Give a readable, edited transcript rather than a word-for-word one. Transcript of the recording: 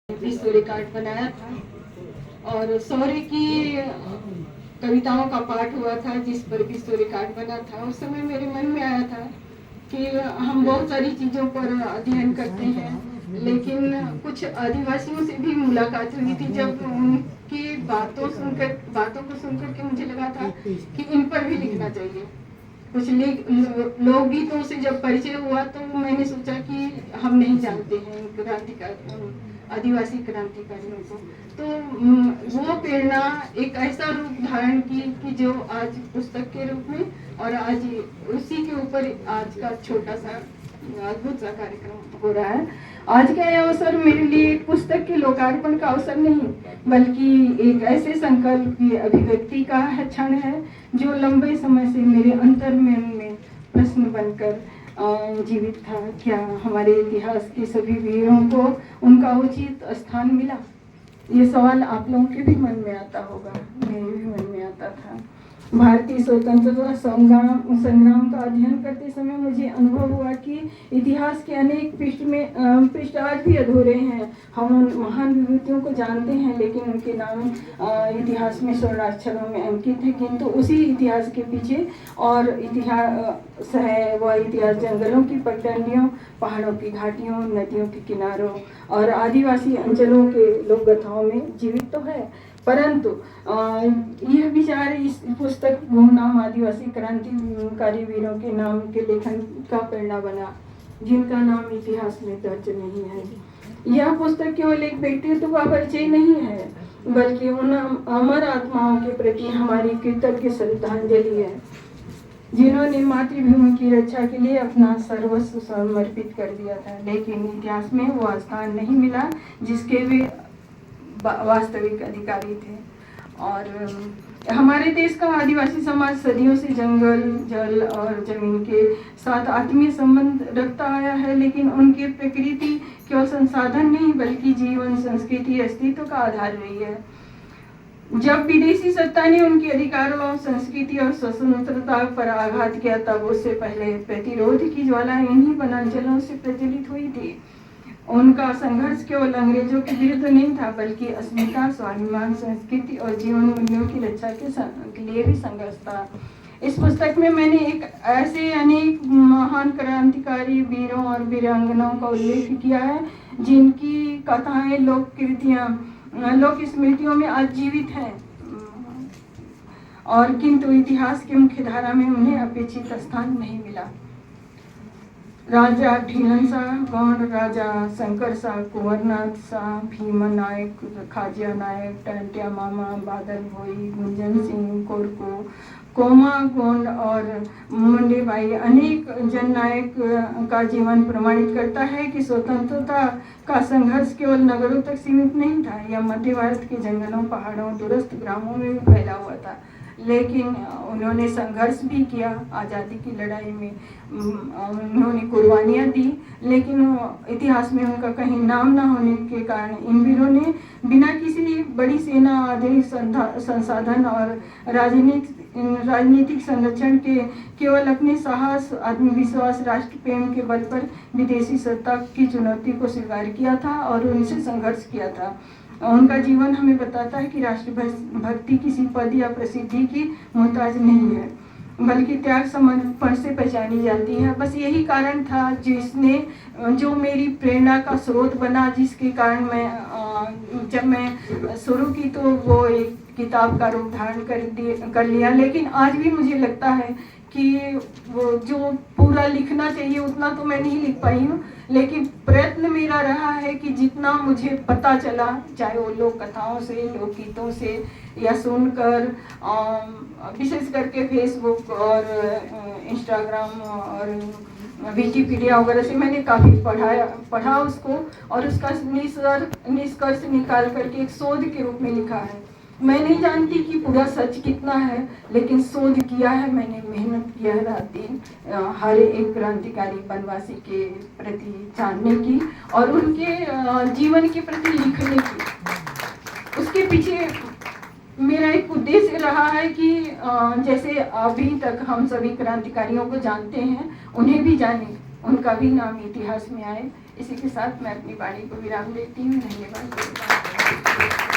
Story card बनाया था और शौर्य की कविताओं का पाठ हुआ था जिस पर भी स्टोरी कार्ड बना था। उस समय मेरे मन में आया था कि हम बहुत सारी चीज़ों पर अध्ययन करते हैं, लेकिन कुछ आदिवासियों से भी मुलाकात हुई थी जब उनकी बातों को सुनकर के मुझे लगा था कि इन पर भी लिखना चाहिए। कुछ लोकगीतों से जब परिचय हुआ तो मैंने सोचा कि हम नहीं जानते हैं क्रांतिकारी आदिवासी क्रांतिकारियों को, तो वो प्रेरणा एक ऐसा रूप धारण की कि जो आज पुस्तक के रूप में और आज उसी के ऊपर आज का छोटा सा अद्भुत सा कार्यक्रम हो रहा है। आज का यह अवसर मेरे लिए एक पुस्तक के लोकार्पण का अवसर नहीं, बल्कि एक ऐसे संकल्प की अभिव्यक्ति का क्षण है जो लंबे समय से मेरे अंतर्मन में प्रश्न बनकर जीवित था। क्या हमारे इतिहास के सभी वीरों को उनका उचित स्थान मिला? ये सवाल आप लोगों के भी मन में आता होगा, मेरे भी मन में आता था। भारतीय स्वतंत्रता संग्राम का अध्ययन करते समय मुझे अनुभव हुआ कि इतिहास के अनेक पृष्ठ आज भी अधूरे हैं। हम उन महान विभूतियों को जानते हैं, लेकिन उनके नाम इतिहास में स्वर्णाक्षरों में अंकित है, किंतु उसी इतिहास के पीछे और इतिहास है वह इतिहास जंगलों की पगडंडियों, पहाड़ों की घाटियों, नदियों के किनारों और आदिवासी अंचलों के लोक गाथाओं में जीवित तो है, परंतु यह विचार इस पुस्तक गुमनाम आदिवासी क्रांतिकारी वीरों के नाम के लेखन का प्रेरणा बना, जिनका नाम इतिहास में दर्ज नहीं है। यह पुस्तक केवल एक व्यक्तित्व का परिचय नहीं है, बल्कि उन अमर आत्माओं के प्रति हमारी कृतज्ञ श्रद्धांजलि है जिन्होंने मातृभूमि की रक्षा के लिए अपना सर्वस्व समर्पित कर दिया था, लेकिन इतिहास में वह स्थान नहीं मिला जिसके वे वास्तविक अधिकारी थे। और हमारे देश का आदिवासी समाज सदियों से जंगल, जल और जमीन के साथ आत्मीय संबंध रखता आया है, लेकिन उनकी प्रकृति केवल संसाधन नहीं बल्कि जीवन, संस्कृति, अस्तित्व का आधार रही है। जब विदेशी सत्ता ने उनके अधिकारों, संस्कृति और स्वतंत्रता पर आघात किया, तब उससे पहले प्रतिरोध की ज्वालाएं इन्हीं वनांचलों से प्रज्वलित हुई थी। उनका संघर्ष केवल अंग्रेजों के विरुद्ध नहीं था, बल्कि अस्मिता, स्वाभिमान, संस्कृति और जीवन मूल्यों की रक्षा के लिए भी संघर्ष था। इस पुस्तक में मैंने एक ऐसे अनेक महान क्रांतिकारी वीरों और वीरांगनाओं का उल्लेख किया है जिनकी कथाएं लोक स्मृतियों में आज जीवित हैं, और किंतु इतिहास की मुख्य धारा में उन्हें अपेक्षित स्थान नहीं मिला। राजा ढीलन शाह, गौंड राजा शंकर शाह, कुंवरनाथ शाह, भीमा नायक, खाजिया नायक, टंटिया मामा, बादल भोई, गुंजन सिंह, कोरको, कोमा गोंड और मुंडे बाई अनेक जननायक का जीवन प्रमाणित करता है कि स्वतंत्रता का संघर्ष केवल नगरों तक सीमित नहीं था। यह मध्य भारत के जंगलों, पहाड़ों, दूरस्थ ग्रामों में भी फैला हुआ था, लेकिन उन्होंने संघर्ष भी किया। आज़ादी की लड़ाई में उन्होंने कुर्बानियाँ दी, लेकिन इतिहास में उनका कहीं नाम न होने के कारण इन वीरों ने बिना किसी बड़ी सेना, आधुनिक संसाधन और राजनीतिक संरक्षण के केवल अपने साहस, आत्मविश्वास, राष्ट्र प्रेम के बल पर विदेशी सत्ता की चुनौती को स्वीकार किया था और उनसे संघर्ष किया था। उनका जीवन हमें बताता है कि राष्ट्रभक्ति किसी पद या प्रसिद्धि की मोहताज नहीं है, बल्कि त्याग समर्पण से पहचानी जाती है। बस यही कारण था जो मेरी प्रेरणा का स्रोत बना, जिसके कारण जब मैं शुरू की तो वो एक किताब का रूप धारण कर लिया। लेकिन आज भी मुझे लगता है कि वो जो पूरा लिखना चाहिए उतना तो मैं नहीं लिख पाई हूँ, लेकिन प्रयत्न मेरा रहा है कि जितना मुझे पता चला, चाहे वो लोक कथाओं से, लोकगीतों से या सुनकर, विशेष करके फेसबुक और इंस्टाग्राम और विकिपीडिया वगैरह से मैंने काफ़ी पढ़ा उसको, और उसका निष्कर्ष निकाल करके एक शोध के रूप में लिखा है। मैं नहीं जानती कि पूरा सच कितना है, लेकिन शोध किया है मैंने, मेहनत किया है रात दिन हर एक क्रांतिकारी वनवासी के प्रति जानने की और उनके जीवन के प्रति लिखने की। उसके पीछे मेरा एक उद्देश्य रहा है कि जैसे अभी तक हम सभी क्रांतिकारियों को जानते हैं, उन्हें भी जाने, उनका भी नाम इतिहास में आए। इसी के साथ मैं अपनी वाणी को विराम देती हूँ। धन्यवाद।